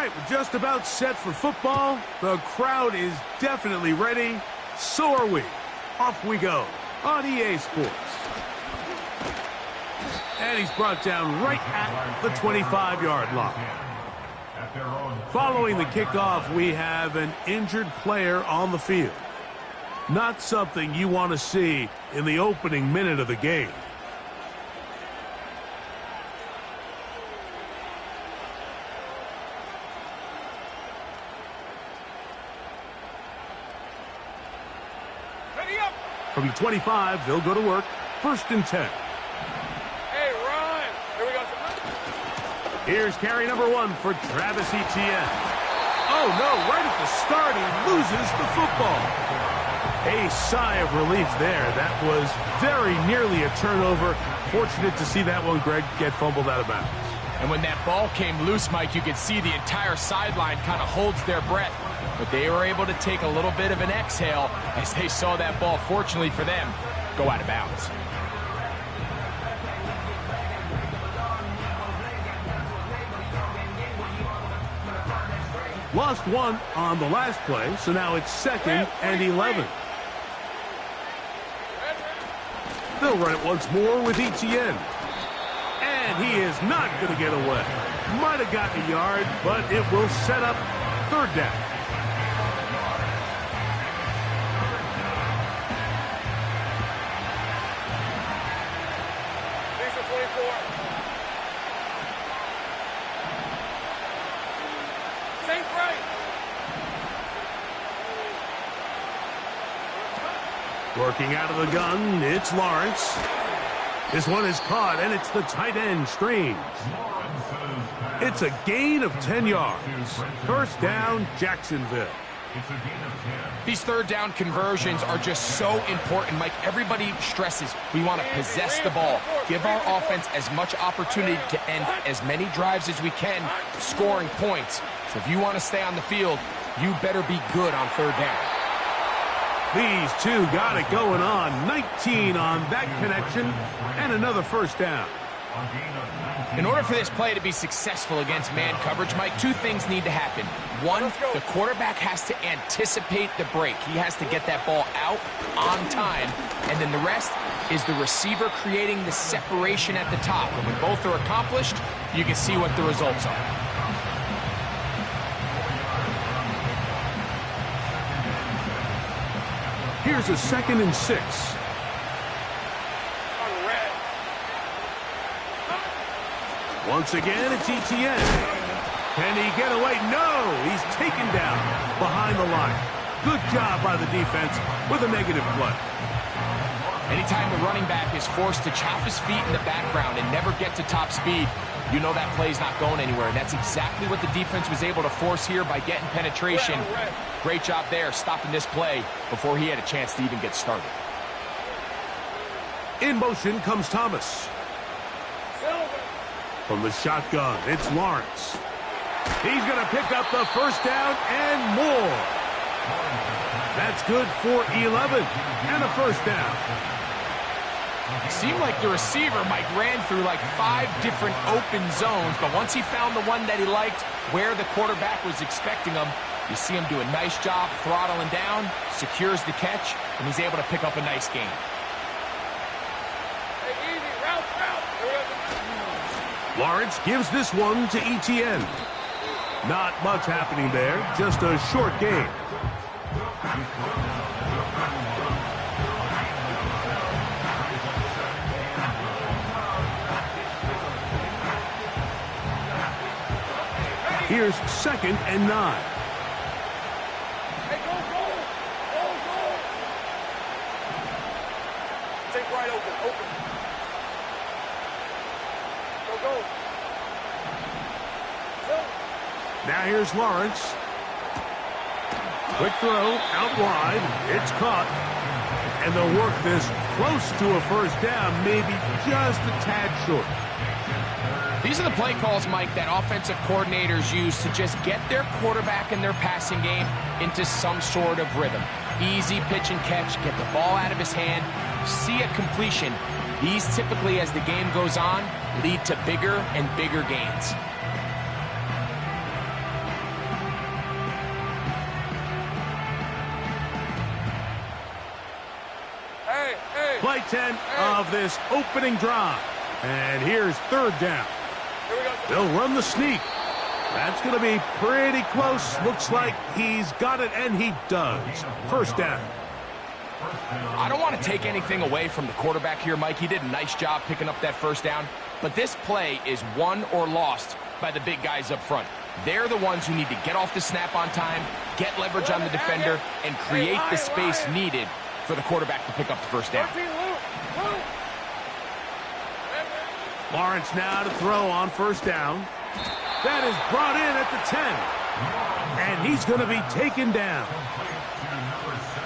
right, we're just about set for football. The crowd is definitely ready. So are we. Off we go on EA Sports. And he's brought down right at the 25-yard line. Following the kickoff, we have an injured player on the field. Not something you want to see in the opening minute of the game. From the 25, they'll go to work. 1st and 10. Hey, run! Here we go. Here's carry number 1 for Travis Etienne. Oh, no, right at the start, he loses the football. A sigh of relief there. That was very nearly a turnover. Fortunate to see that one, Greg, get fumbled out of bounds. And when that ball came loose, Mike, you could see the entire sideline kind of holds their breath. But they were able to take a little bit of an exhale as they saw that ball, fortunately for them, go out of bounds. Lost 1 on the last play, so now it's 2nd and 11. They'll run it once more with Etienne. And he is not going to get away. Might have gotten a yard, but it will set up 3rd down. Working out of the gun, it's Lawrence. This one is caught, and it's the tight end, Strange. It's a gain of 10 yards. 1st down, Jacksonville. These 3rd down conversions are just so important, Mike. Everybody stresses we want to possess the ball, give our offense as much opportunity to end as many drives as we can, scoring points. So if you want to stay on the field, you better be good on 3rd down. These two got it going on. 19 on that connection, and another 1st down. In order for this play to be successful against man coverage, Mike, 2 things need to happen. 1, the quarterback has to anticipate the break. He has to get that ball out on time. And then the rest is the receiver creating the separation at the top. And when both are accomplished, you can see what the results are. Here's a 2nd and 6. Once again, it's Etienne. Can he get away? No! He's taken down behind the line. Good job by the defense with a negative play. Anytime the running back is forced to chop his feet in the background and never get to top speed, you know that play's not going anywhere. And that's exactly what the defense was able to force here by getting penetration. Great job there, stopping this play before he had a chance to even get started. In motion comes Thomas. From the shotgun, it's Lawrence. He's going to pick up the 1st down and more. That's good for 11 and a 1st down. It seemed like the receiver, Mike, ran through like 5 different open zones, but once he found the one that he liked, where the quarterback was expecting him, you see him do a nice job throttling down, secures the catch, and he's able to pick up a nice gain. Lawrence gives this one to Etienne. Not much happening there, just a short game. Here's 2nd and 9. Hey, go, go! Go, go! Take right open, open. Go, go. Go. Now here's Lawrence. Quick throw, out wide. It's caught. And they'll work this close to a 1st down, maybe just a tad short. These are the play calls, Mike, that offensive coordinators use to just get their quarterback and their passing game into some sort of rhythm. Easy pitch and catch, get the ball out of his hand, see a completion. These typically, as the game goes on, lead to bigger and bigger gains. Play 10 of this opening drive. And here's third down. Here we go. They'll run the sneak. That's going to be pretty close. Looks like he's got it, and he does. First down. I don't want to take anything away from the quarterback here, Mike. He did a nice job picking up that first down. But this play is won or lost by the big guys up front. They're the ones who need to get off the snap on time, get leverage on the defender, and create the space needed for the quarterback to pick up the first down. Lawrence now to throw on first down. That is brought in at the 10. And he's going to be taken down.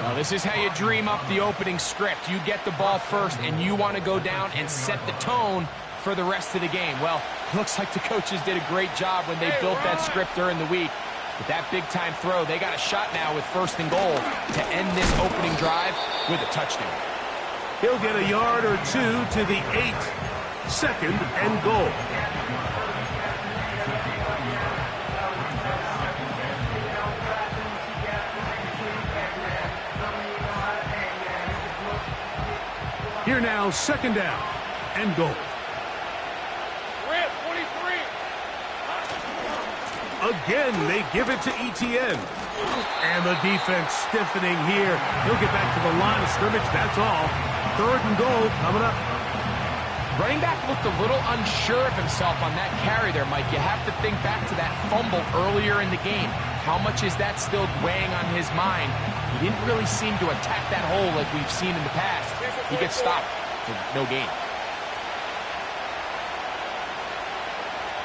Well, this is how you dream up the opening script. You get the ball first, and you want to go down and set the tone for the rest of the game. Well, looks like the coaches did a great job when they built that script during the week. With that big-time throw, they got a shot now with first and goal to end this opening drive with a touchdown. He'll get a yard or two to the 8. Second and goal. Here now, second down and goal. Red 23. Again, they give it to ETN. And the defense stiffening here. He'll get back to the line of scrimmage, that's all. Third and goal coming up. Running back looked a little unsure of himself on that carry there, Mike. You have to think back to that fumble earlier in the game. How much is that still weighing on his mind? He didn't really seem to attack that hole like we've seen in the past. He gets stopped for no gain.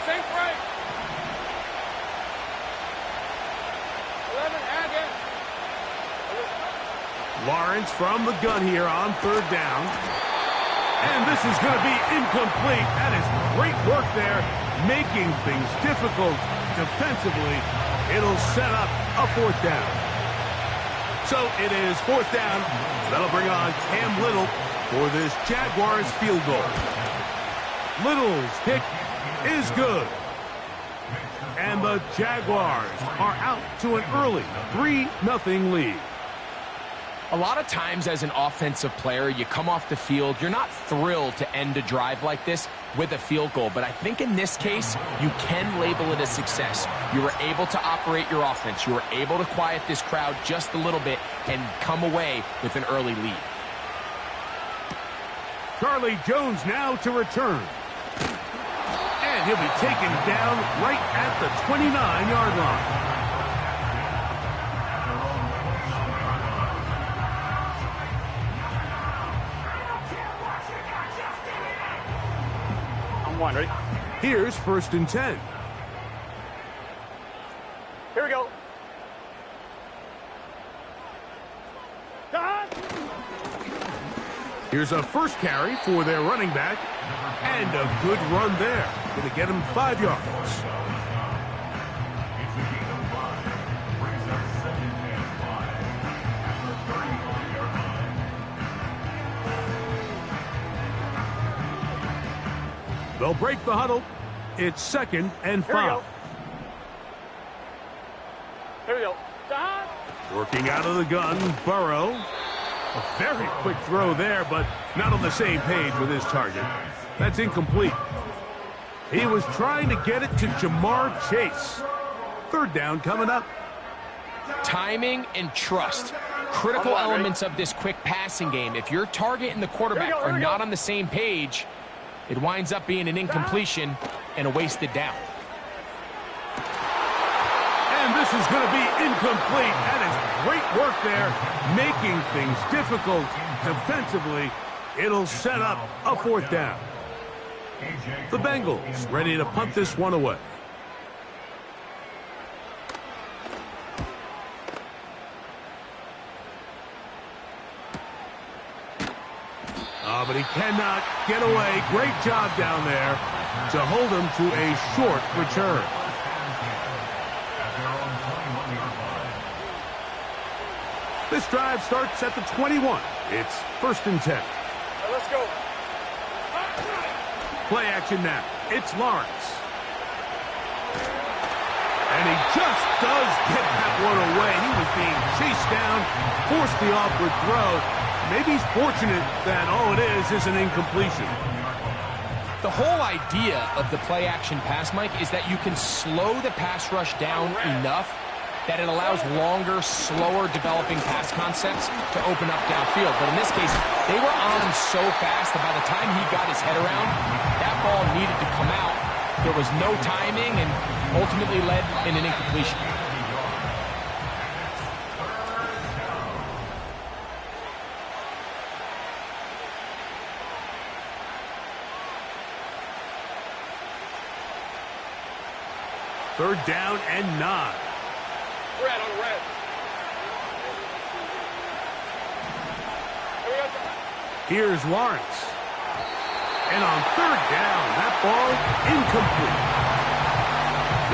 Sink right. 11 again. Lawrence from the gun here on third down. And this is going to be incomplete. That is great work there, making things difficult defensively. It'll set up a fourth down. So it is fourth down. That'll bring on Cam Little for this Jaguars field goal. Little's kick is good. And the Jaguars are out to an early 3-0 lead. A lot of times as an offensive player, you come off the field, you're not thrilled to end a drive like this with a field goal. But I think in this case, you can label it a success. You were able to operate your offense. You were able to quiet this crowd just a little bit and come away with an early lead. Charlie Jones now to return. And he'll be taken down right at the 29-yard line. One, ready? Here's first and 10. Here we go. Here's a first carry for their running back. And a good run there. Going to get him 5 yards. They'll break the huddle. It's second and 5. Here we go. Working out of the gun, Burrow. A very quick throw there, but not on the same page with his target. That's incomplete. He was trying to get it to Jamar Chase. Third down coming up. Timing and trust. Critical elements of this quick passing game. If your target and the quarterback are not on the same page, it winds up being an incompletion and a wasted down. And this is going to be incomplete. That is great work there, making things difficult defensively. It'll set up a fourth down. The Bengals ready to punt this one away. But he cannot get away. Great job down there to hold him to a short return. This drive starts at the 21. It's first and 10. Let's go. Play action now. It's Lawrence. And he just does get that one away. He was being chased down, forced the awkward throw. maybe he's fortunate that all it is an incompletion. The whole idea of the play-action pass, Mike, is that you can slow the pass rush down enough that it allows longer, slower developing pass concepts to open up downfield. But in this case, they were on him so fast that by the time he got his head around, that ball needed to come out. There was no timing and ultimately led in an incompletion. Third down and 9. Red on red. Here's Lawrence. And on third down, that ball incomplete.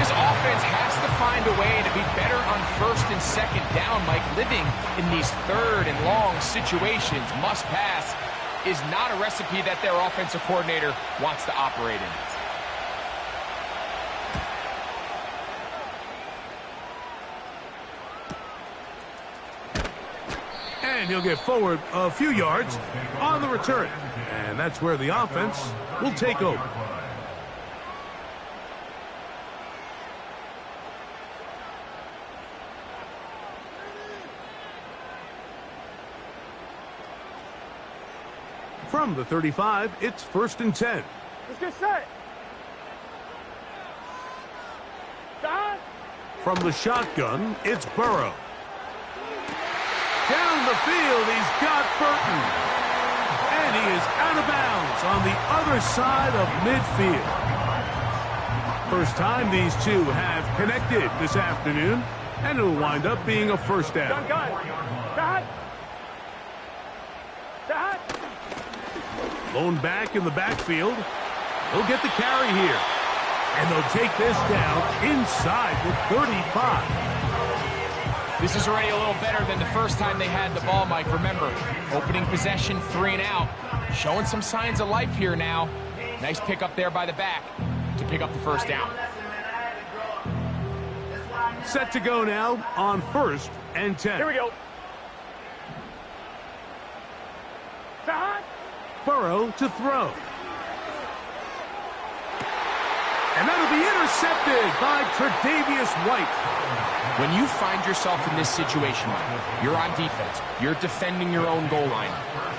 This offense has to find a way to be better on first and second down, Mike. Living in these third and long situations, must pass, is not a recipe that their offensive coordinator wants to operate in. And he'll get forward a few yards on the return. And that's where the offense will take over. From the 35, it's 1st and 10. Let's get set. Don. From the shotgun, it's Burrow. Down the field, he's got Burton. And he is out of bounds on the other side of midfield. First time these two have connected this afternoon, and it'll wind up being a first down. Gun. Lone back in the backfield. He'll get the carry here. And they'll take this down inside the 35. This is already a little better than the first time they had the ball, Mike. Remember, opening possession, 3 and out. Showing some signs of life here now. Nice pick up there by the back to pick up the first down. Set to go now on 1st and 10. Here we go. Burrow to throw. And that'll be intercepted by Tre'Davious White. When you find yourself in this situation, Mike, you're on defense, you're defending your own goal line,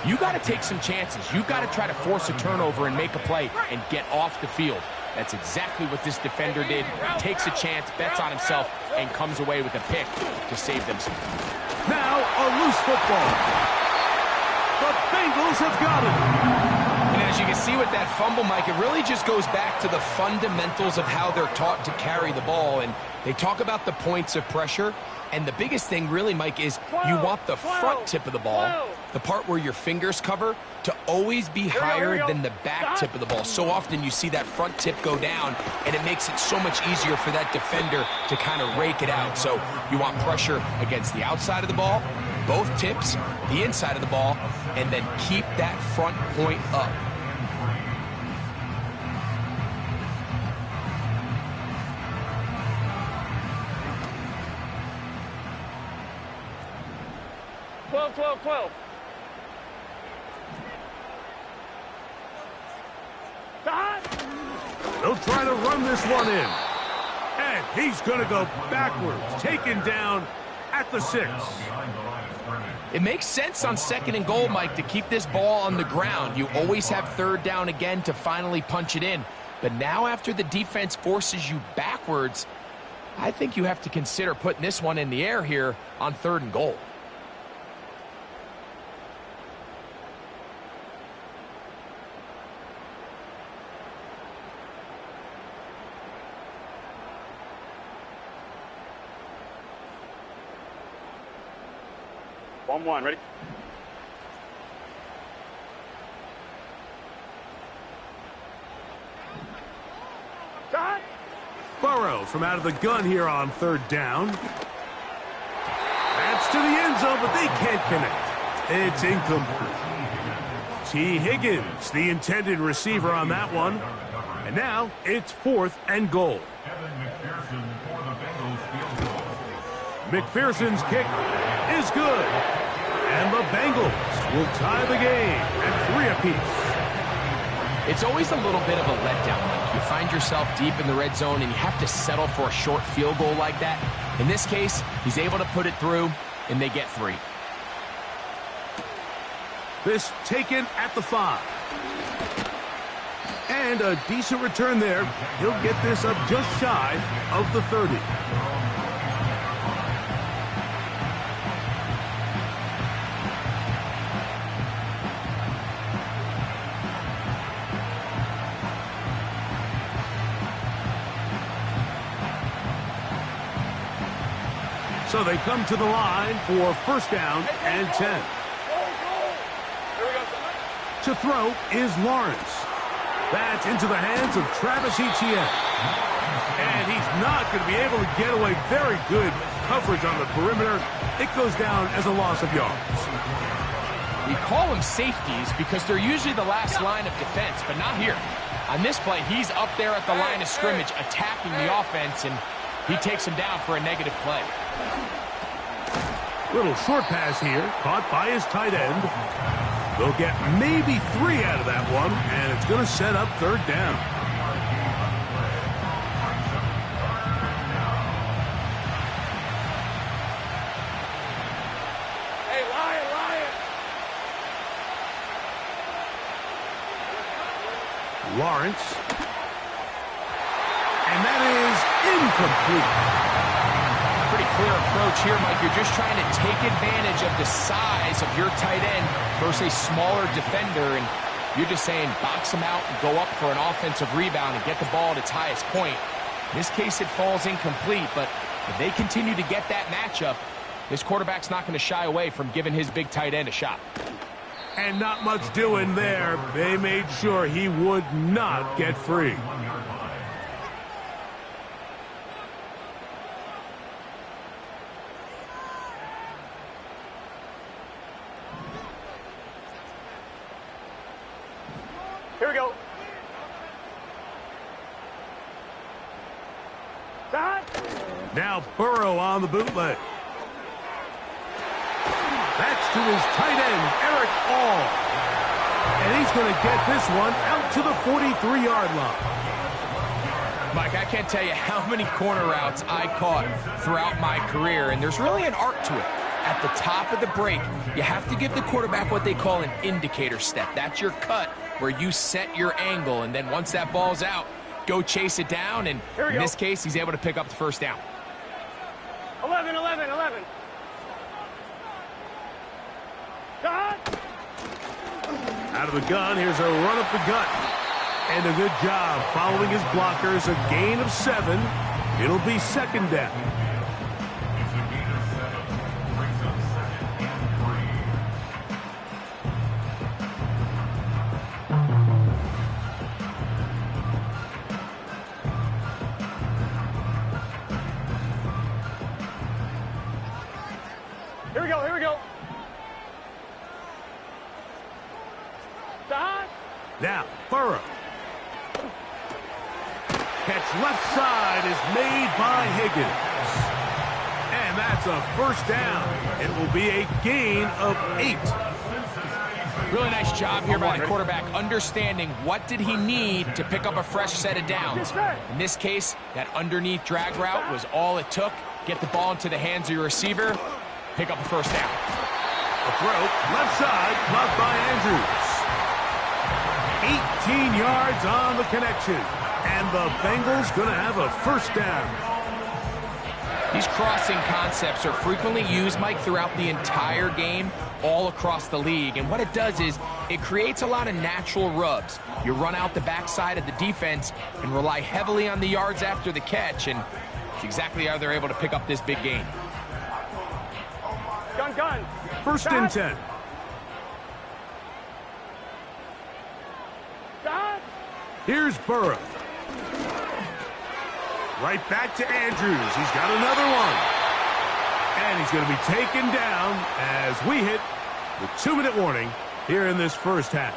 you got to take some chances. You got to try to force a turnover and make a play and get off the field. That's exactly what this defender did. Takes a chance, bets on himself, and comes away with a pick to save them some. Now a loose football. The Bengals have got it. And as you can see with that fumble, Mike, it really just goes back to the fundamentals of how they're taught to carry the ball. And they talk about the points of pressure. And the biggest thing really, Mike, is you want the front tip of the ball, the part where your fingers cover, to always be higher than the back tip of the ball. So often you see that front tip go down, and it makes it so much easier for that defender to kind of rake it out. So you want pressure against the outside of the ball, both tips, the inside of the ball, and then keep that front point up. Twelve. They'll try to run this one in. And he's going to go backwards, taken down at the 6. It makes sense on 2nd and goal, Mike, to keep this ball on the ground. You always have 3rd down again to finally punch it in. But now after the defense forces you backwards, I think you have to consider putting this one in the air here on 3rd and goal. One, ready? Burrow from out of the gun here on 3rd down. That's to the end zone, but they can't connect. It's incomplete. T. Higgins, the intended receiver on that one. And now it's 4th and goal. McPherson's kick is good. And the Bengals will tie the game at 3 apiece. It's always a little bit of a letdown, Mike. You find yourself deep in the red zone and you have to settle for a short field goal like that. In this case, he's able to put it through, and they get 3. This taken at the 5. And a decent return there. He'll get this up just shy of the 30. So they come to the line for first down and 10. To throw is Lawrence. That's into the hands of Travis Etienne. And he's not going to be able to get away. Very good coverage on the perimeter. It goes down as a loss of yards. We call them safeties because they're usually the last line of defense, but not here. On this play, he's up there at the line of scrimmage attacking the offense, and he takes him down for a negative play. Little short pass here, caught by his tight end. They'll get maybe 3 out of that one, and it's going to set up third down. Hey, Lion, Lion. Lawrence. And that is incomplete. Pretty clear approach here, Mike. You're just trying to take advantage of the size of your tight end versus a smaller defender, and you're just saying box him out and go up for an offensive rebound and get the ball at its highest point. In this case, it falls incomplete, but if they continue to get that matchup, this quarterback's not going to shy away from giving his big tight end a shot. And not much doing there. They made sure he would not get free. Here we go. Dot. Now Burrow on the bootleg. That's to his tight end, Eric All. And he's going to get this one out to the 43-yard line. Mike, I can't tell you how many corner routes I caught throughout my career, and there's really an art to it. At the top of the break, you have to give the quarterback what they call an indicator step. That's your cut where you set your angle, and then once that ball's out, go chase it down, and in this case, he's able to pick up the first down. 11, 11, 11. Dot. Out of the gun, here's a run up the gut. And a good job following his blockers, a gain of 7. It'll be second down. Here we go, here we go. Dot. Now, Burrow. Catch left side is made by Higgins. And that's a first down. It will be a gain of 8. Really nice job here by the quarterback, understanding what did he need to pick up a fresh set of downs. In this case, that underneath drag route was all it took. Get the ball into the hands of your receiver, pick up a first down. A throw, left side, caught by Andrews. 18 yards on the connection. And the Bengals going to have a first down. These crossing concepts are frequently used, Mike, throughout the entire game, all across the league. And what it does is it creates a lot of natural rubs. You run out the backside of the defense and rely heavily on the yards after the catch, and it's exactly how they're able to pick up this big gain. Gun, gun. First and 10. Dot. Here's Burrow. Right back to Andrews. He's got another one. And he's going to be taken down as we hit the 2-minute warning here in this first half.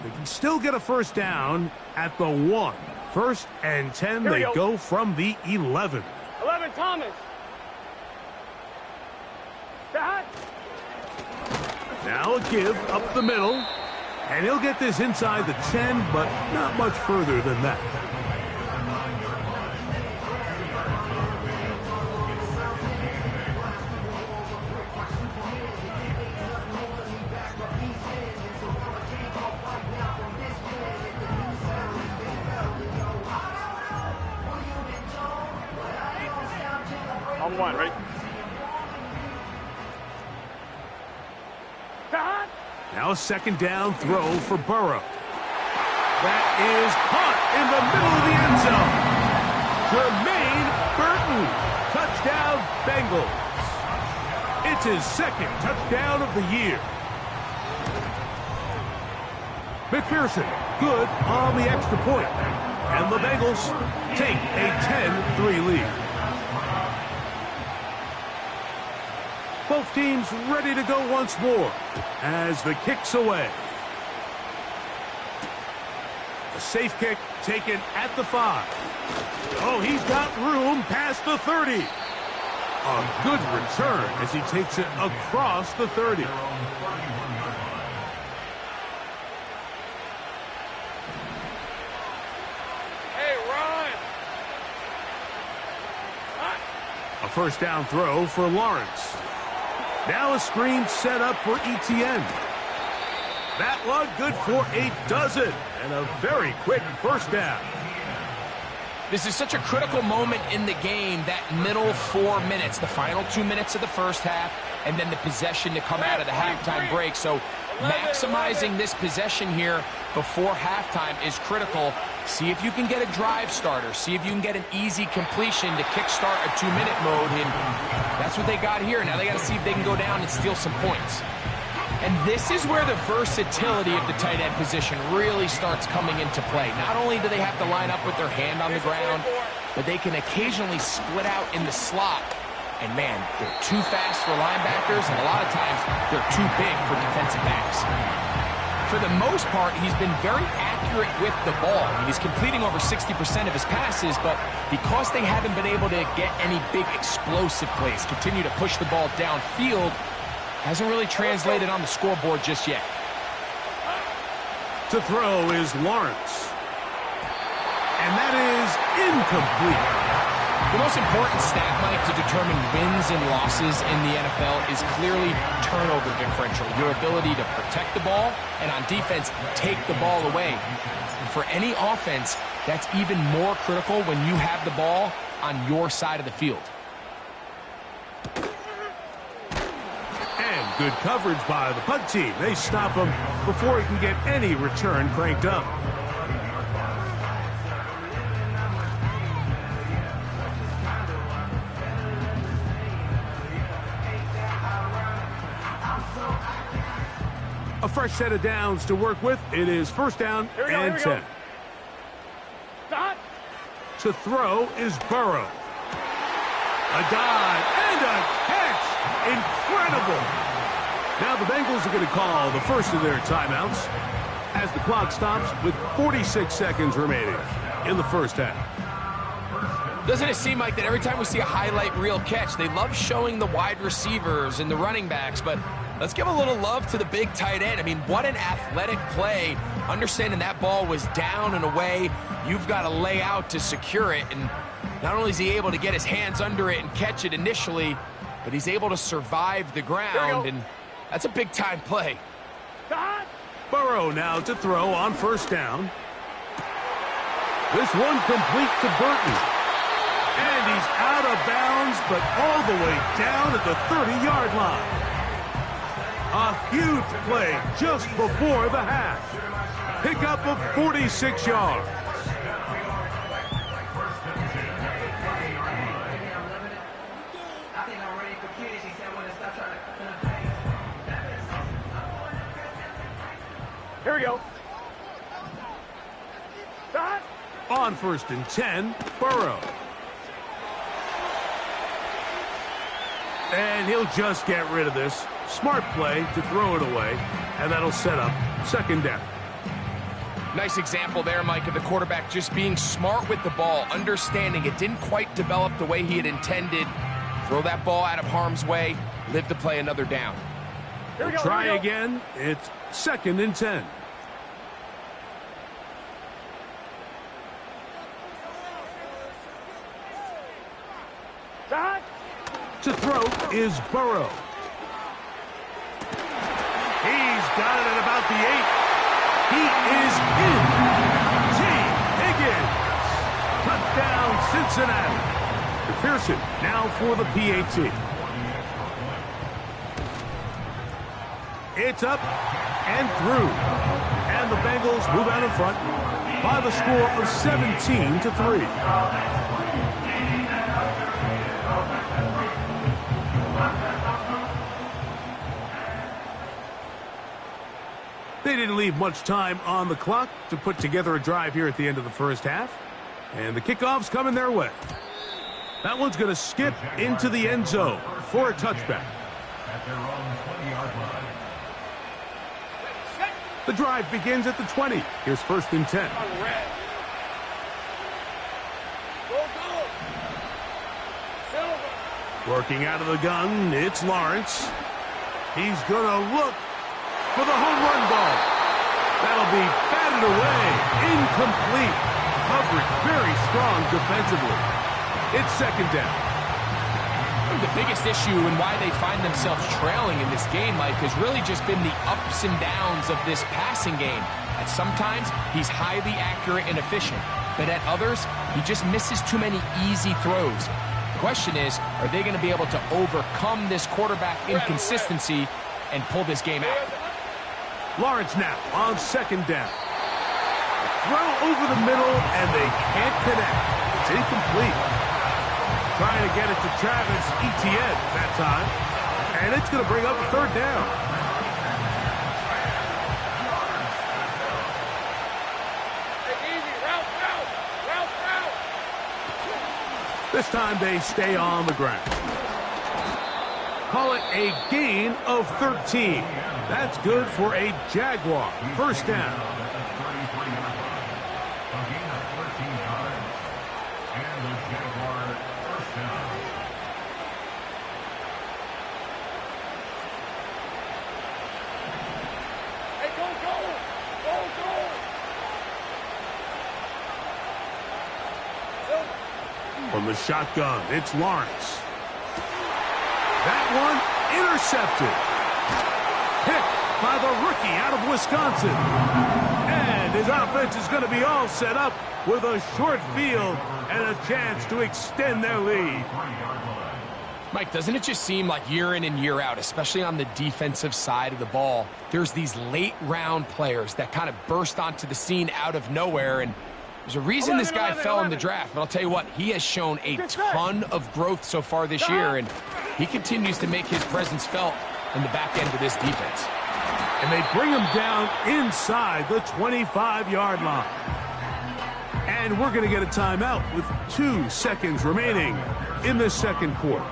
They can still get a first down at the 1. First and 10, they go from the 11. 11, Thomas. Dad. Now a give up the middle. And he'll get this inside the 10, but not much further than that. On 1, ready? Dad. Now a second down throw for Burrow. That is caught in the middle of the end zone. Jermaine Burton. Touchdown, Bengals. It's his second touchdown of the year. McPherson, good on the extra point. And the Bengals take a 10-3 lead. Both teams ready to go once more as the kick's away. A safe kick taken at the 5. Oh, he's got room past the 30. A good return as he takes it across the 30. Hey, run. A first down throw for Lawrence. Now a screen set up for Etienne. That one good for a dozen. And a very quick first down. This is such a critical moment in the game, that middle 4 minutes, the final 2 minutes of the first half, and then the possession to come out of the halftime break. So maximizing this possession here before halftime is critical. See if you can get a drive starter. See if you can get an easy completion to kickstart a 2-minute mode. And that's what they got here. Now they got to see if they can go down and steal some points. And this is where the versatility of the tight end position really starts coming into play. Not only do they have to line up with their hand on the ground, but they can occasionally split out in the slot. And man, they're too fast for linebackers, and a lot of times they're too big for defensive backs. For the most part, he's been very accurate with the ball. I mean, he's completing over 60% of his passes, but because they haven't been able to get any big explosive plays, continue to push the ball downfield, hasn't really translated on the scoreboard just yet. To throw is Lawrence. And that is incomplete. The most important stat, Mike, to determine wins and losses in the NFL is clearly turnover differential, your ability to protect the ball, and on defense, take the ball away. And for any offense, that's even more critical when you have the ball on your side of the field. And good coverage by the punt team. They stop him before he can get any return cranked up. A fresh set of downs to work with. It is first down and 10. Stop. To throw is Burrow. A dive and a catch. Incredible. Now the Bengals are going to call the first of their timeouts as the clock stops with 46 seconds remaining in the first half. Doesn't it seem like that every time we see a highlight reel catch, they love showing the wide receivers and the running backs, but let's give a little love to the big tight end. I mean, what an athletic play. Understanding that ball was down and away, you've got to lay out to secure it, and not only is he able to get his hands under it and catch it initially, but he's able to survive the ground, and that's a big-time play. Burrow now to throw on first down. This one complete to Burton. And he's out of bounds, but all the way down at the 30-yard line. A huge play just before the half. Pickup of 46 yards. Here we go. On first and 10, Burrow. And he'll just get rid of this. Smart play to throw it away, and that'll set up second down. Nice example there, Mike, of the quarterback just being smart with the ball, understanding it didn't quite develop the way he had intended. Throw that ball out of harm's way, live to play another down. Here we go, try again. It's 2nd and 10. To throw is Burrow. He's got it at about the 8. He is in. T. Higgins. Touchdown, Cincinnati. McPherson now for the PAT. It's up and through. And the Bengals move out in front by the score of 17-3. They didn't leave much time on the clock to put together a drive here at the end of the first half. And the kickoff's coming their way. That one's going to skip into the end zone for a touchback. At their own 20-yard line. The drive begins at the 20. Here's 1st and 10. Working out of the gun, it's Lawrence. He's going to look for the home run ball. That'll be batted away. Incomplete. Coverage very strong defensively. It's 2nd down. The biggest issue and why they find themselves trailing in this game, Mike, has really just been the ups and downs of this passing game. At sometimes, he's highly accurate and efficient, but at others, he just misses too many easy throws. The question is, are they going to be able to overcome this quarterback inconsistency and pull this game out? Lawrence now on 2nd down. Throw over the middle, and they can't connect. It's incomplete. Trying to get it to Travis Etienne that time. And it's going to bring up 3rd down. This time they stay on the ground. Call it a gain of 13. That's good for a Jaguar. 1st down. From the shotgun, it's Lawrence. That one intercepted. Picked by the rookie out of Wisconsin. And his offense is going to be all set up with a short field and a chance to extend their lead. Mike, doesn't it just seem like year in and year out, especially on the defensive side of the ball, there's these late-round players that kind of burst onto the scene out of nowhere, and there's a reason this guy fell in the draft, but I'll tell you what, he has shown a ton of growth so far this year, and he continues to make his presence felt in the back end of this defense. And they bring him down inside the 25-yard line. And we're going to get a timeout with 2 seconds remaining in the 2nd quarter.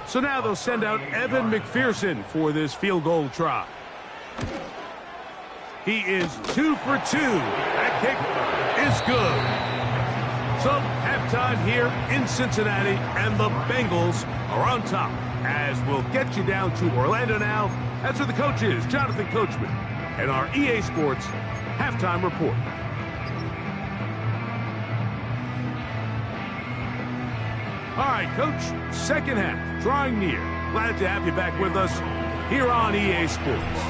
So now they'll send out Evan McPherson for this field goal try. He is 2 for 2. That kick is good. So halftime here in Cincinnati, and the Bengals are on top. As we'll get you down to Orlando now. That's where the coach is, Jonathan Coachman, and our EA Sports halftime report. All right, Coach, 2nd half, drawing near. Glad to have you back with us here on EA Sports.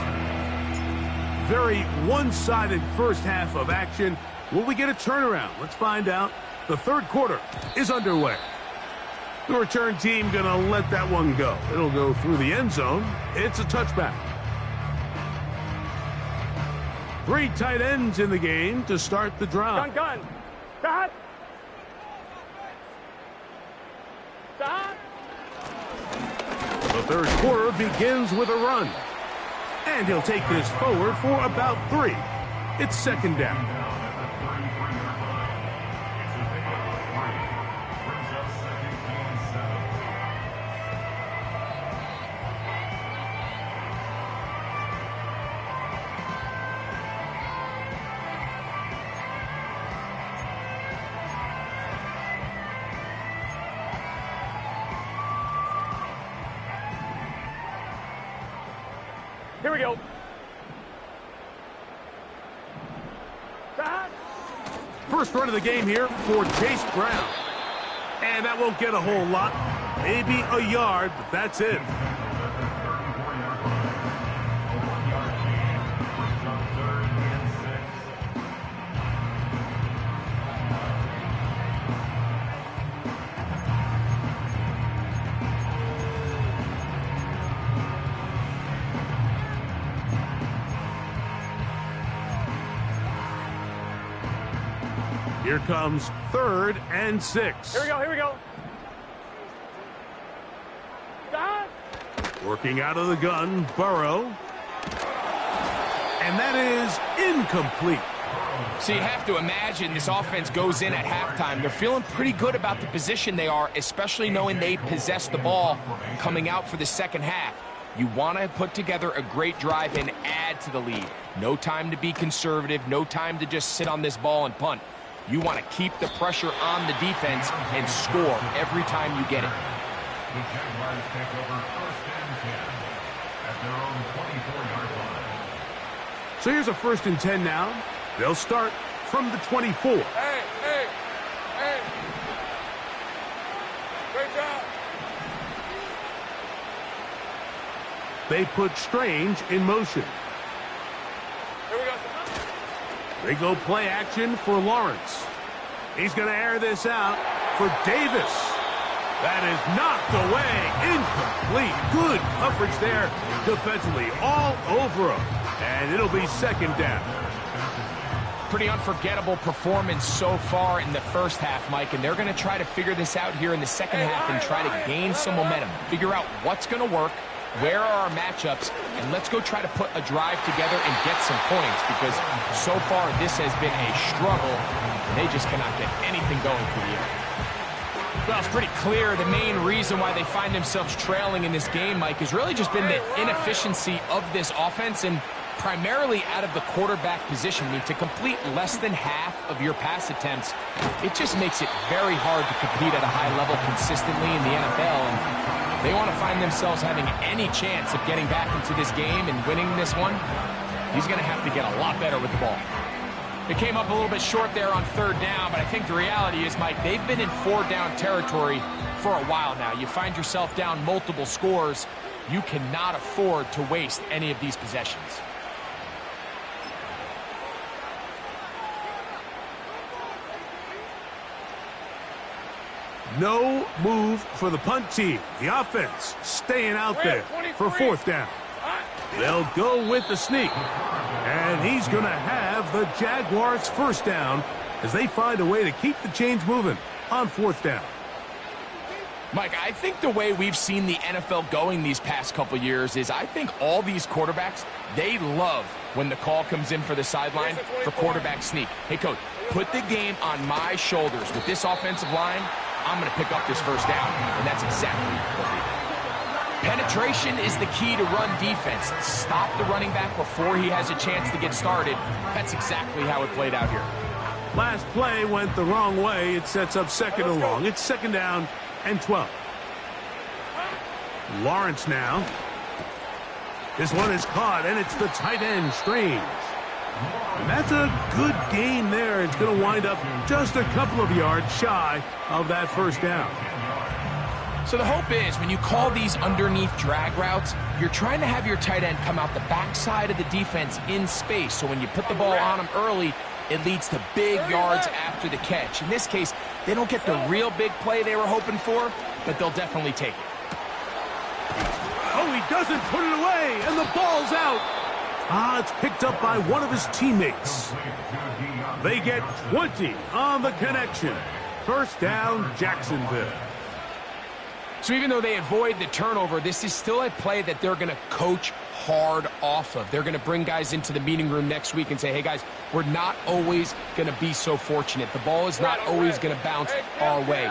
Very one-sided first half of action. Will we get a turnaround? Let's find out. The 3rd quarter is underway. The return team going to let that one go. It'll go through the end zone. It's a touchback. 3 tight ends in the game to start the drive. Gun. Stop. Stop. The 3rd quarter begins with a run. And he'll take this forward for about 3. It's 2nd down. Here we go. Stop. First run of the game here for Chase Brown. And that won't get a whole lot. Maybe a yard, but that's it. Here comes 3rd and 6. Here we go, here we go. Stop. Working out of the gun, Burrow. And that is incomplete. So you have to imagine this offense goes in at halftime. They're feeling pretty good about the position they are, especially knowing they possess the ball coming out for the second half. You want to put together a great drive and add to the lead. No time to be conservative, no time to just sit on this ball and punt. You want to keep the pressure on the defense and score every time you get it. The Jaguars take over 1st and 10 at their own 24-yard line. So here's a 1st and 10 now. They'll start from the 24. Hey, hey, hey. Great job. They put Strange in motion. Here we go. They go play action for Lawrence. He's going to air this out for Davis. That is knocked away. Incomplete. Good coverage there defensively. All over him. And it'll be 2nd down. Pretty unforgettable performance so far in the first half, Mike, and they're going to try to figure this out here in the second half and try to gain some momentum. Figure out what's going to work, where are our matchups, and let's go try to put a drive together and get some points, because so far this has been a struggle, and they just cannot get anything going for the year. Well, it's pretty clear the main reason why they find themselves trailing in this game, Mike, has really just been the inefficiency of this offense, and primarily out of the quarterback position. I mean, to complete less than half of your pass attempts, it just makes it very hard to compete at a high level consistently in the NFL, and they want to find themselves having any chance of getting back into this game and winning this one. He's going to have to get a lot better with the ball. It came up a little bit short there on 3rd down, but I think the reality is, Mike, they've been in 4-down territory for a while now. You find yourself down multiple scores. You cannot afford to waste any of these possessions. No move for the punt team. The offense staying out there for 4th down. They'll go with the sneak. And he's going to have the Jaguars' 1st down as they find a way to keep the chains moving on 4th down. Mike, I think the way we've seen the NFL going these past couple years is I think all these quarterbacks, they love when the call comes in for the sideline for quarterback sneak. Hey, coach, put the game on my shoulders. With this offensive line, I'm going to pick up this 1st down, and that's exactly what we did. Penetration is the key to run defense. Stop the running back before he has a chance to get started. That's exactly how it played out here. Last play went the wrong way. It sets up 2nd and long. It's 2nd down and 12. Lawrence now. This one is caught, and it's the tight end, Strange. And that's a good gain there. It's going to wind up just a couple of yards shy of that 1st down. So the hope is when you call these underneath drag routes, you're trying to have your tight end come out the backside of the defense in space. So when you put the ball on him early, it leads to big yards after the catch. In this case, they don't get the real big play they were hoping for, but they'll definitely take it. Oh, he doesn't put it away, and the ball's out. It's picked up by one of his teammates. They get 20 on the connection. 1st down, Jacksonville. So even though they avoid the turnover, this is still a play that they're going to coach hard off of. They're going to bring guys into the meeting room next week and say, hey, guys, we're not always going to be so fortunate. The ball is not always going to bounce our way.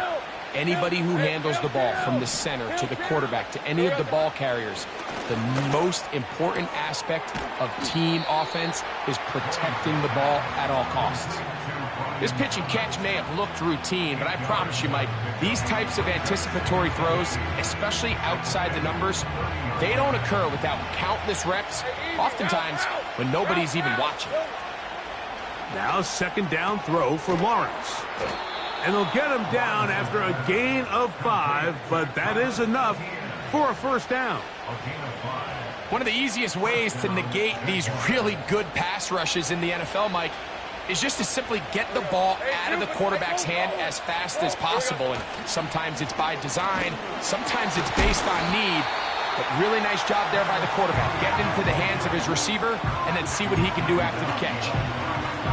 Anybody who handles the ball from the center to the quarterback to any of the ball carriers, the most important aspect of team offense is protecting the ball at all costs. This pitch and catch may have looked routine, but I promise you, Mike, these types of anticipatory throws, especially outside the numbers, they don't occur without countless reps oftentimes when nobody's even watching. Now second down throw for Lawrence. And they'll get him down after a gain of 5, but that is enough for a first down. One of the easiest ways to negate these really good pass rushes in the NFL, Mike, is just to simply get the ball out of the quarterback's hand as fast as possible. And sometimes it's by design, sometimes it's based on need. But really nice job there by the quarterback. Get into the hands of his receiver and then see what he can do after the catch.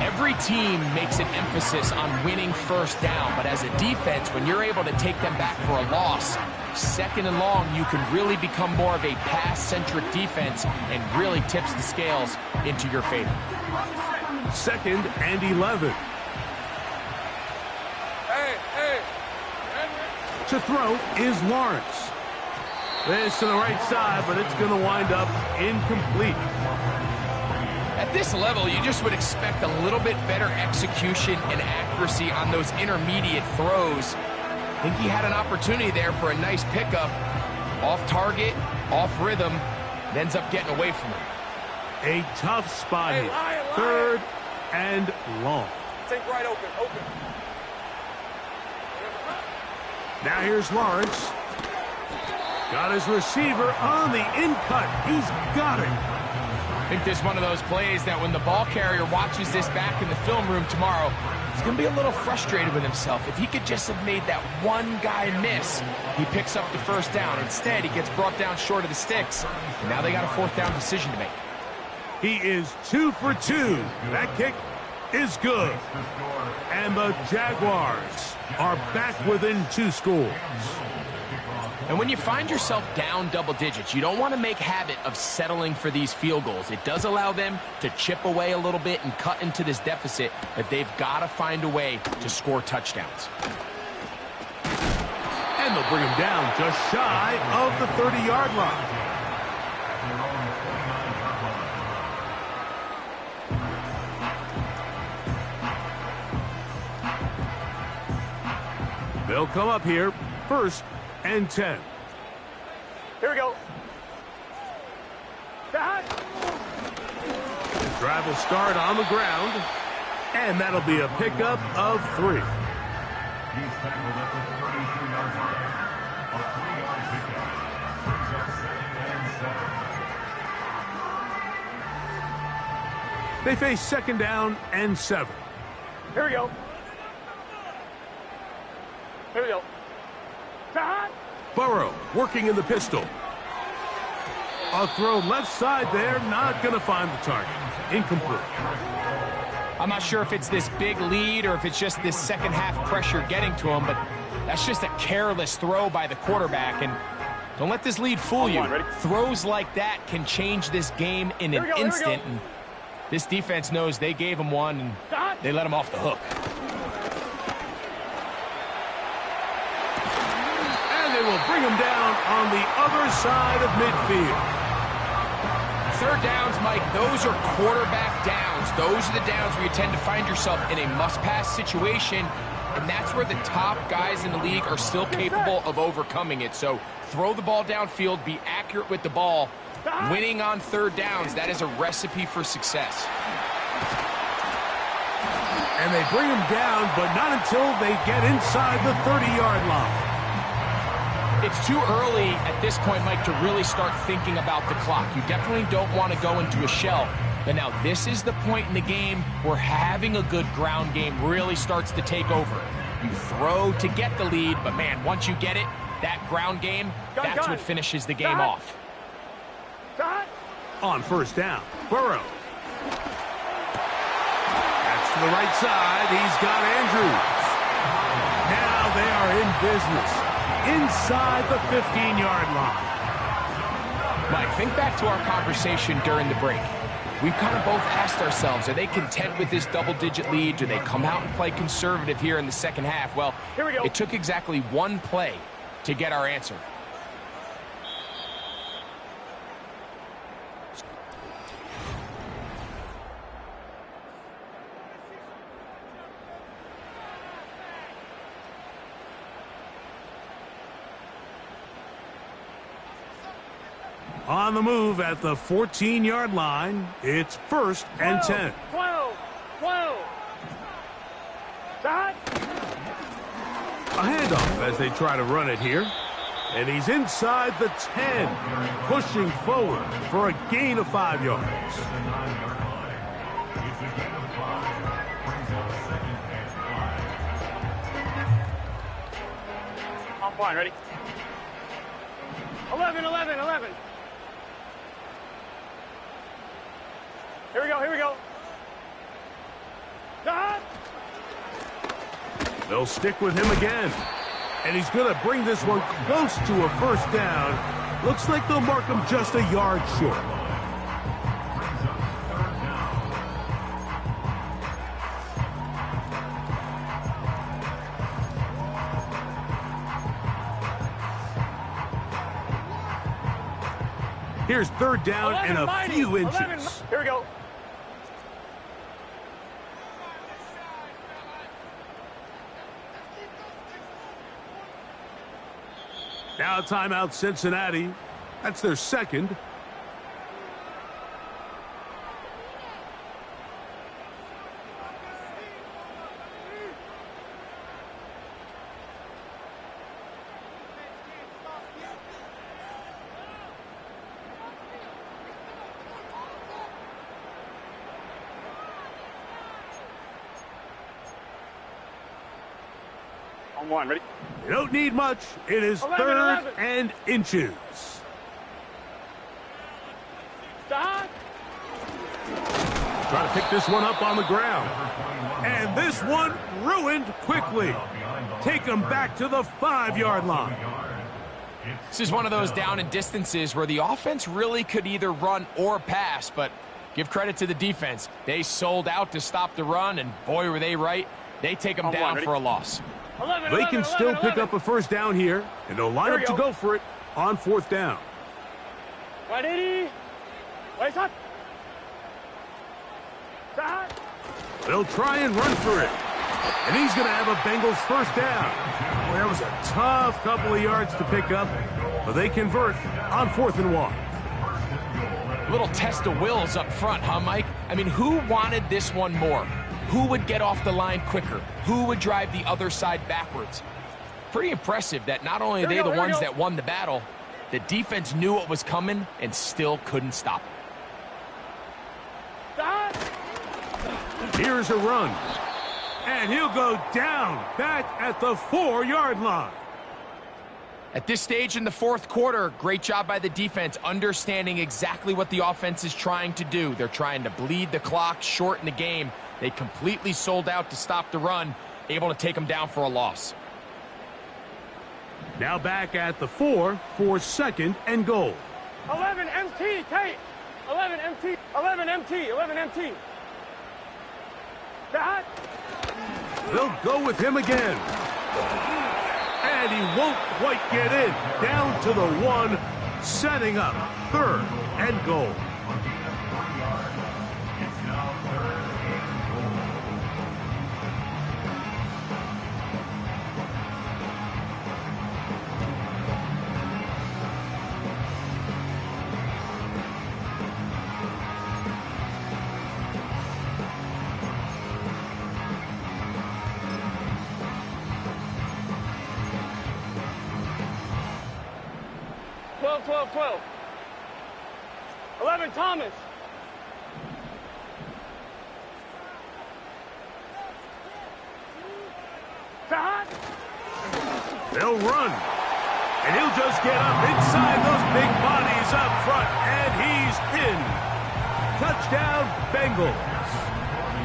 Every team makes an emphasis on winning first down, but as a defense, when you're able to take them back for a loss, second and long, you can really become more of a pass-centric defense and really tips the scales into your favor. Second and 11. To throw is Lawrence. This to the right side, but it's going to wind up incomplete. At this level, you just would expect a little bit better execution and accuracy on those intermediate throws. I think he had an opportunity there for a nice pickup. Off target, off rhythm, and ends up getting away from him. A tough spot here. Third and long. Think right open. Now here's Lawrence. Got his receiver on the in-cut. He's got it. I think this is one of those plays that when the ball carrier watches this back in the film room tomorrow, he's going to be a little frustrated with himself. If he could just have made that one guy miss, he picks up the first down. Instead, he gets brought down short of the sticks. And now they got a fourth down decision to make. He is 2 for 2. That kick is good. And the Jaguars are back within 2 scores. And when you find yourself down double digits, you don't want to make habit of settling for these field goals. It does allow them to chip away a little bit and cut into this deficit, but they've got to find a way to score touchdowns. And they'll bring him down just shy of the 30-yard line. They'll come up here, first and 10. Here we go. The drive will start on the ground, and that'll be a pickup of 3. He's tackled at the 32-yard line. A 3-yard pickup. Brings up 2nd and 7. They face second down and 7. Here we go. Burrow working in the pistol. A throw left side there, not going to find the target. Incomplete. I'm not sure if it's this big lead or if it's just this second half pressure getting to him, but that's just a careless throw by the quarterback. And don't let this lead fool you. Throws like that can change this game in an instant. And this defense knows they gave him one, and they let him off the hook. They will bring him down on the other side of midfield. Third downs, Mike, those are quarterback downs. Those are the downs where you tend to find yourself in a must-pass situation, and that's where the top guys in the league are still capable of overcoming it. So throw the ball downfield, be accurate with the ball. Winning on third downs, that is a recipe for success. And they bring him down, but not until they get inside the 30-yard line. It's too early at this point, Mike, to really start thinking about the clock. You definitely don't want to go into a shell. But now this is the point in the game where having a good ground game really starts to take over. You throw to get the lead, but man, once you get it, that ground game, that's what finishes the game off. On first down, Burrow. That's to the right side. He's got Andrews. Now they are in business inside the 15-yard line. Mike, think back to our conversation during the break. We've kind of both asked ourselves, are they content with this double-digit lead? Do they come out and play conservative here in the second half? Well, it took exactly one play to get our answer. On the move at the 14-yard line, it's 1st and 10. 12. Start. A handoff as they try to run it here. And he's inside the 10, pushing forward for a gain of 5 yards. I'm fine. Ready? 11. Here we go. Start. They'll stick with him again. And he's going to bring this one close to a 1st down. Looks like they'll mark him just a yard short. Here's 3rd down and a few inches. Here we go. Now timeout Cincinnati. That's their 2nd. On 1. Ready? You don't need much. It is 3rd and inches. Start. Trying to pick this one up on the ground. And this one ruined quickly. Take him back to the 5-yard line. This is one of those down and distances where the offense really could either run or pass, but give credit to the defense. They sold out to stop the run, and boy, were they right. They take them down for a loss. 11, They can still pick up a 1st down here, and they'll line up to go for it on 4th down. 180. Wait, start. Start. They'll try and run for it. And he's going to have a Bengals 1st down. Boy, that was a tough couple of yards to pick up, but they convert on 4th and 1. Little test of wills up front, huh, Mike? I mean, who wanted this one more? Who would get off the line quicker? Who would drive the other side backwards? Pretty impressive that not only are they the ones that won the battle, the defense knew what was coming and still couldn't stop it. Start. Here's a run. And he'll go down back at the 4-yard line. At this stage in the 4th quarter, great job by the defense understanding exactly what the offense is trying to do. They're trying to bleed the clock, shorten the game. They completely sold out to stop the run, able to take them down for a loss. Now back at the 4 for 2nd and goal. 11 MT, Tate. 11 MT. 11 MT. 11 MT. Start. They'll go with him again. And he won't quite get in. Down to the 1, setting up 3rd and goal. Twelve. 11 Thomas. Start. They'll run. And he'll just get up inside those big bodies up front. And he's in. Touchdown, Bengals.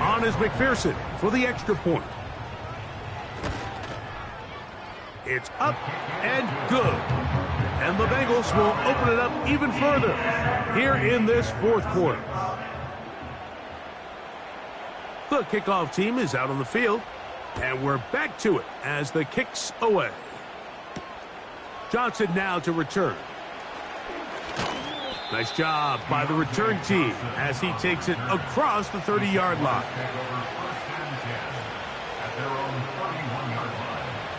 On is McPherson for the extra point. It's up and good. And the Bengals will open it up even further here in this 4th quarter. The kickoff team is out on the field, and we're back to it as the kick's away. Johnson now to return. Nice job by the return team as he takes it across the 30-yard line.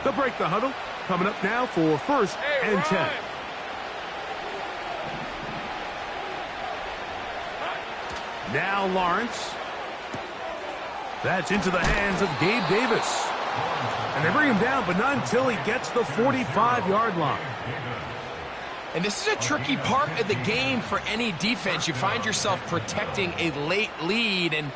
They'll break the huddle. Coming up now for 1st and 10. Now Lawrence. That's into the hands of Gabe Davis. And they bring him down, but not until he gets the 45-yard line. And this is a tricky part of the game for any defense. You find yourself protecting a late lead, and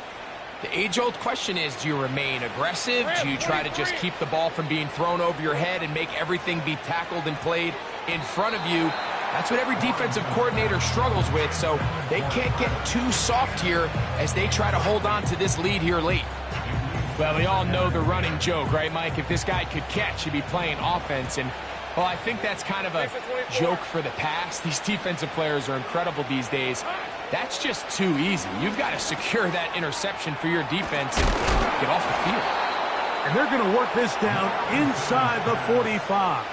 the age-old question is, do you remain aggressive? Do you try to just keep the ball from being thrown over your head and make everything be tackled and played in front of you? That's what every defensive coordinator struggles with, so they can't get too soft here as they try to hold on to this lead here late. Well, we all know the running joke, right, Mike? If this guy could catch, he'd be playing offense, and well, I think that's kind of a joke for the past. These defensive players are incredible these days. That's just too easy. You've got to secure that interception for your defense and get off the field. And they're going to work this down inside the 45.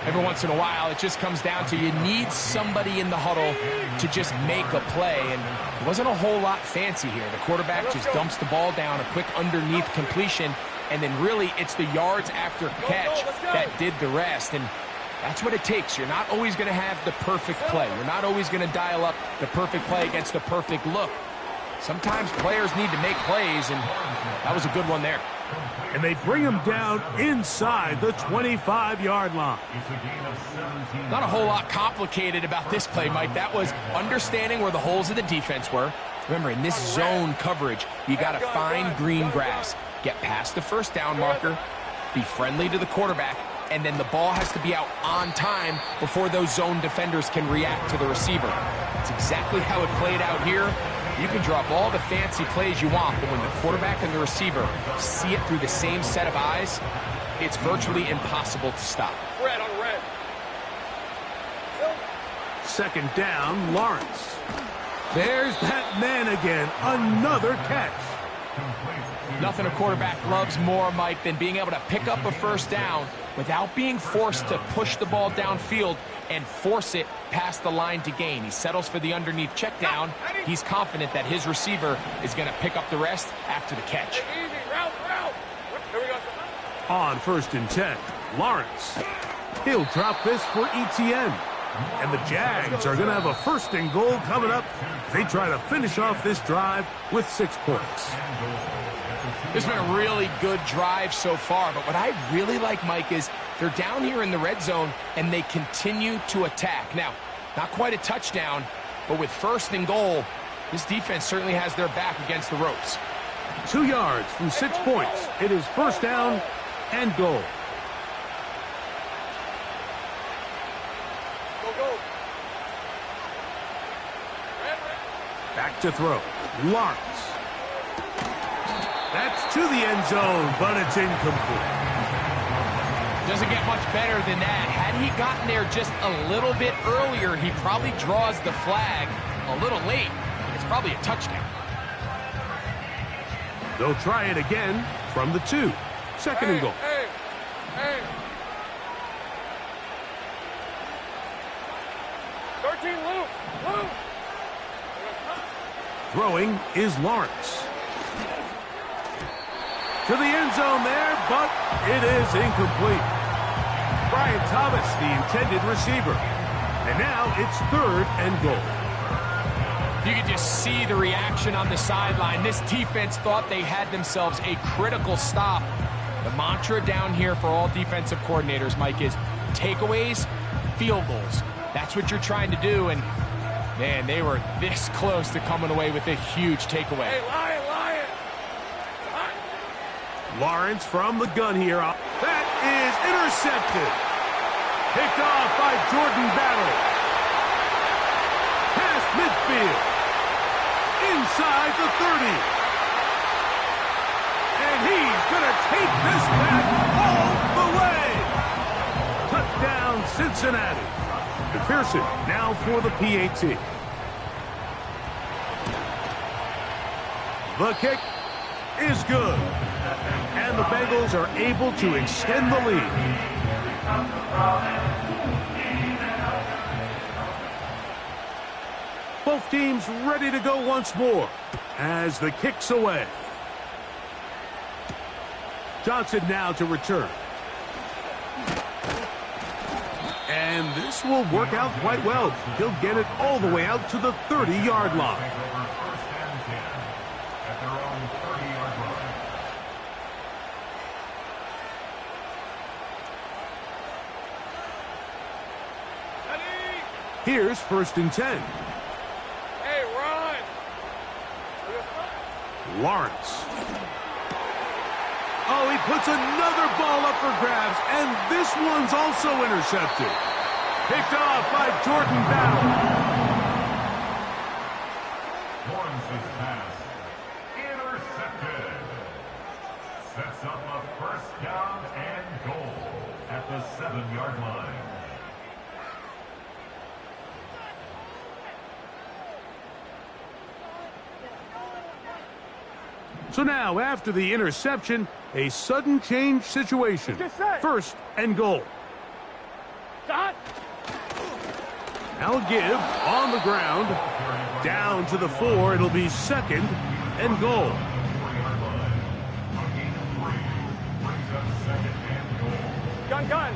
Every once in a while, it just comes down to you need somebody in the huddle to just make a play, and it wasn't a whole lot fancy here. The quarterback just dumps the ball down, a quick underneath completion, and then really it's the yards after catch that did the rest, and that's what it takes. You're not always going to have the perfect play. You're not always going to dial up the perfect play against the perfect look. Sometimes players need to make plays, and that was a good one there. And they bring him down inside the 25-yard line. Not a whole lot complicated about this play, Mike. That was understanding where the holes of the defense were. Remember, in this zone coverage, you got to find green grass. Get past the first down marker, be friendly to the quarterback, and then the ball has to be out on time before those zone defenders can react to the receiver. That's exactly how it played out here. You can drop all the fancy plays you want, but when the quarterback and the receiver see it through the same set of eyes, it's virtually impossible to stop. Red on red. Second down, Lawrence. There's that man again. Another catch. Nothing a quarterback loves more, Mike, than being able to pick up a first down without being forced to push the ball downfield and force it past the line to gain. He settles for the underneath check down. He's confident that his receiver is going to pick up the rest after the catch. Easy, route. Here we go. On 1st and 10, Lawrence. He'll drop this for ETN. And the Jags are going to have a 1st and goal coming up. They try to finish off this drive with 6 points. It's been a really good drive so far, but what I really like, Mike, is they're down here in the red zone, and they continue to attack. Now, not quite a touchdown, but with 1st and goal, this defense certainly has their back against the ropes. 2 yards from 6 points. It is 1st down and goal. Go. Back to throw. Lawrence. That's to the end zone, but it's incomplete. Doesn't get much better than that. Had he gotten there just a little bit earlier, he probably draws the flag a little late. It's probably a touchdown. They'll try it again from the 2. 2nd and goal. Hey. Luke. Throwing is Lawrence. To the end zone there, but it is incomplete. Brian Thomas, the intended receiver. And now it's 3rd and goal. You can just see the reaction on the sideline. This defense thought they had themselves a critical stop. The mantra down here for all defensive coordinators, Mike, is takeaways, field goals. That's what you're trying to do, and, man, they were this close to coming away with a huge takeaway. Hey, Lion. Lawrence from the gun here. That is intercepted. Picked off by Jordan Battle. Past midfield. Inside the 30. And he's going to take this back all the way. Touchdown, Cincinnati. McPherson now for the PAT. The kick is good. And the Bengals are able to extend the lead. Both teams ready to go once more as the kick's away. Johnson now to return. And this will work out quite well. He'll get it all the way out to the 30-yard line. Take over first and 10 at their own 30-yard line. Here's first and 10. Hey, run. Lawrence. Oh, he puts another ball up for grabs, and this one's also intercepted. Picked off by Jordan Battle. Lawrence's pass intercepted. Sets up a first down and goal at the 7-yard line. So now, after the interception, a sudden change situation. First and goal. Dot. Now give on the ground. Down to the 4. It'll be second and goal. 4-yard line. Gain of 3 brings up second and goal. Gun. Dot.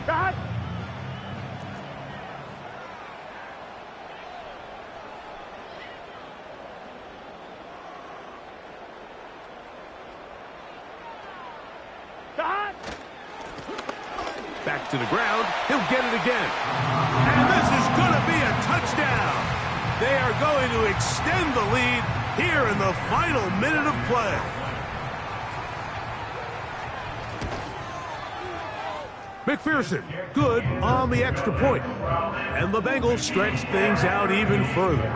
Dot. Back to the ground. He'll get it again. And this is going to be a touchdown. They are going to extend the lead here in the final minute of play. McPherson, good on the extra point. And the Bengals stretch things out even further.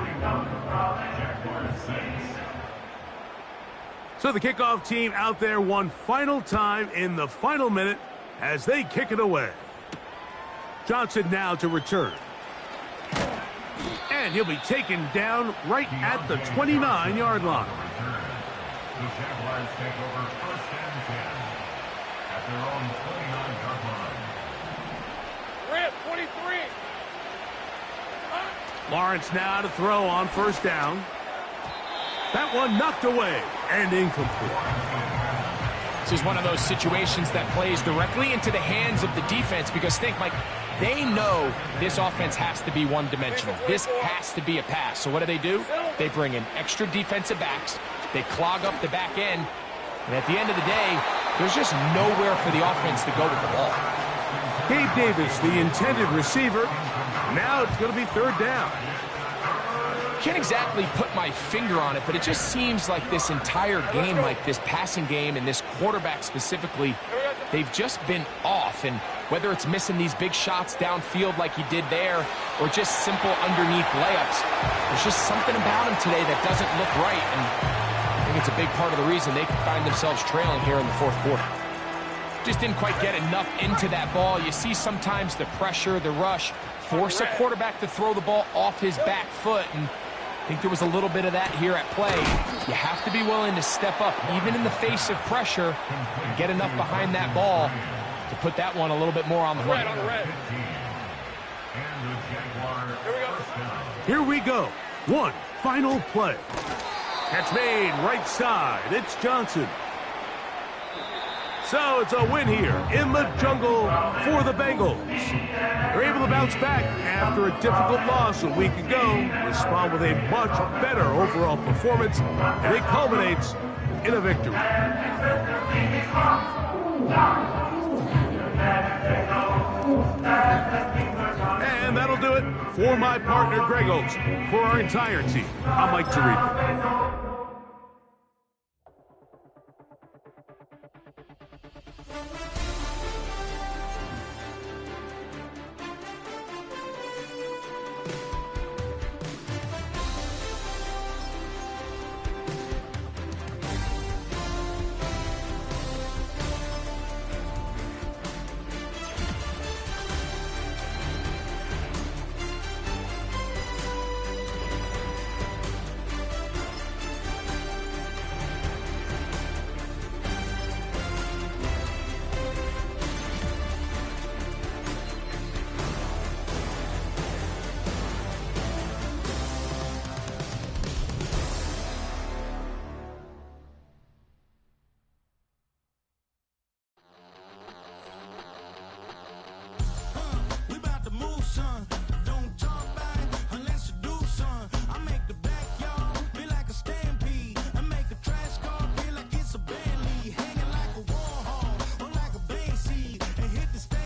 So the kickoff team out there one final time in the final minute as they kick it away. Johnson now to return. And he'll be taken down right at the 29-yard line. The Jaguars take over first and 10 at their own 29-yard line. Rip, 23. Lawrence now to throw on first down. That one knocked away and incomplete. This is one of those situations that plays directly into the hands of the defense because think, Mike, they know this offense has to be one-dimensional. This has to be a pass. So what do? They bring in extra defensive backs. They clog up the back end. And at the end of the day, there's just nowhere for the offense to go with the ball. Gabe Davis, the intended receiver. Now it's going to be third down. Can't exactly put my finger on it, but it just seems like this entire game, like this passing game and this quarterback specifically, they've just been off. And whether it's missing these big shots downfield like he did there or just simple underneath layups, there's just something about him today that doesn't look right. And I think it's a big part of the reason they can find themselves trailing here in the fourth quarter. Just didn't quite get enough into that ball. You see sometimes the pressure, the rush, force a quarterback to throw the ball off his back foot. And I think there was a little bit of that here at play. You have to be willing to step up, even in the face of pressure, and get enough behind that ball to put that one a little bit more on the run. Here we go. One final play. Catch made right side. It's Johnson. So it's a win here in the jungle for the Bengals. They're able to bounce back after a difficult loss a week ago, respond with a much better overall performance, and it culminates in a victory. And that'll do it for my partner, Greg Oates. For our entire team, I'm Mike Tirico.